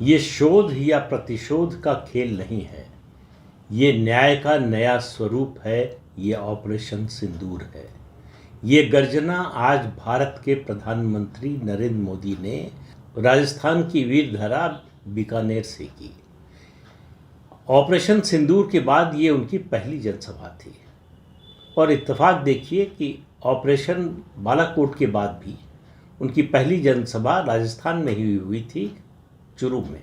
ये शोध या प्रतिशोध का खेल नहीं है, ये न्याय का नया स्वरूप है, ये ऑपरेशन सिंदूर है। ये गर्जना आज भारत के प्रधानमंत्री नरेंद्र मोदी ने राजस्थान की वीरधरा बीकानेर से की। ऑपरेशन सिंदूर के बाद ये उनकी पहली जनसभा थी और इत्तेफाक देखिए कि ऑपरेशन बालाकोट के बाद भी उनकी पहली जनसभा राजस्थान में ही हुई थी, चुरू में।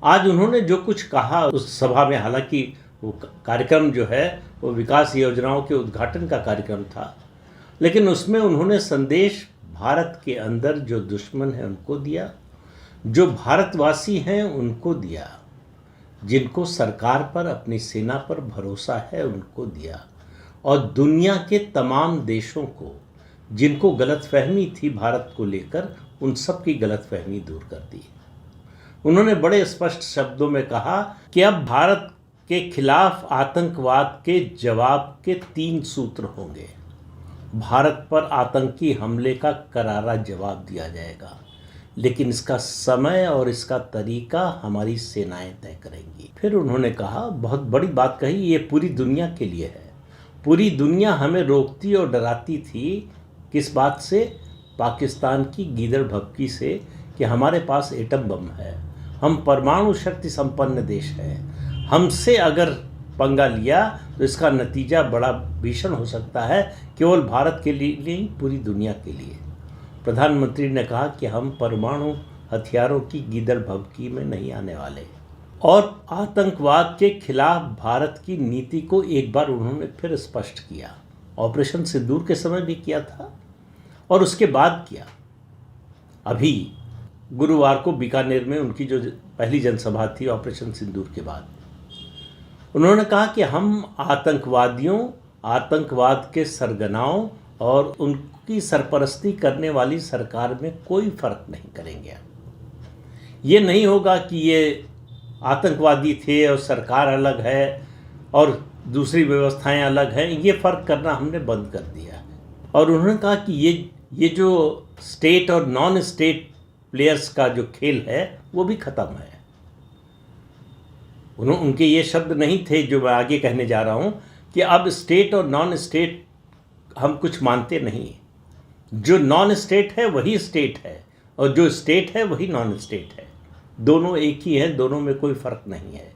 आज उन्होंने जो कुछ कहा उस सभा में, हालांकि वो कार्यक्रम जो है वो विकास योजनाओं के उद्घाटन का कार्यक्रम था, लेकिन उसमें उन्होंने संदेश भारत के अंदर जो दुश्मन है उनको दिया, जो भारतवासी हैं उनको दिया, जिनको सरकार पर, अपनी सेना पर भरोसा है उनको दिया, और दुनिया के तमाम देशों को जिनको गलतफहमी थी भारत को लेकर, उन सब की गलतफहमी दूर कर दी। उन्होंने बड़े स्पष्ट शब्दों में कहा कि अब भारत के खिलाफ आतंकवाद के जवाब के 3 सूत्र होंगे। भारत पर आतंकी हमले का करारा जवाब दिया जाएगा, लेकिन इसका समय और इसका तरीका हमारी सेनाएं तय करेंगी। फिर उन्होंने कहा, बहुत बड़ी बात कही, ये पूरी दुनिया के लिए है। पूरी दुनिया हमें रोकती और डराती थी, किस बात से? पाकिस्तान की गीदड़ भभकी से कि हमारे पास एटम बम है, हम परमाणु शक्ति संपन्न देश हैं, हमसे अगर पंगा लिया तो इसका नतीजा बड़ा भीषण हो सकता है, केवल भारत के लिए नहीं, पूरी दुनिया के लिए। प्रधानमंत्री ने कहा कि हम परमाणु हथियारों की गीदड़ भभकी में नहीं आने वाले, और आतंकवाद के खिलाफ भारत की नीति को एक बार उन्होंने फिर स्पष्ट किया। ऑपरेशन सिंदूर के समय भी किया था और उसके बाद किया। अभी गुरुवार को बीकानेर में उनकी जो पहली जनसभा थी ऑपरेशन सिंदूर के बाद, उन्होंने कहा कि हम आतंकवादियों, आतंकवाद के सरगनाओं और उनकी सरपरस्ती करने वाली सरकार में कोई फर्क नहीं करेंगे। ये नहीं होगा कि ये आतंकवादी थे और सरकार अलग है और दूसरी व्यवस्थाएं अलग हैं, ये फ़र्क करना हमने बंद कर दिया है। और उन्होंने कहा कि ये जो स्टेट और नॉन स्टेट प्लेयर्स का जो खेल है वो भी ख़त्म है। उनके ये शब्द नहीं थे जो मैं आगे कहने जा रहा हूँ कि अब स्टेट और नॉन स्टेट हम कुछ मानते नहीं। जो नॉन स्टेट है वही स्टेट है और जो स्टेट है वही नॉन स्टेट है। दोनों एक ही है, दोनों में कोई फ़र्क नहीं है।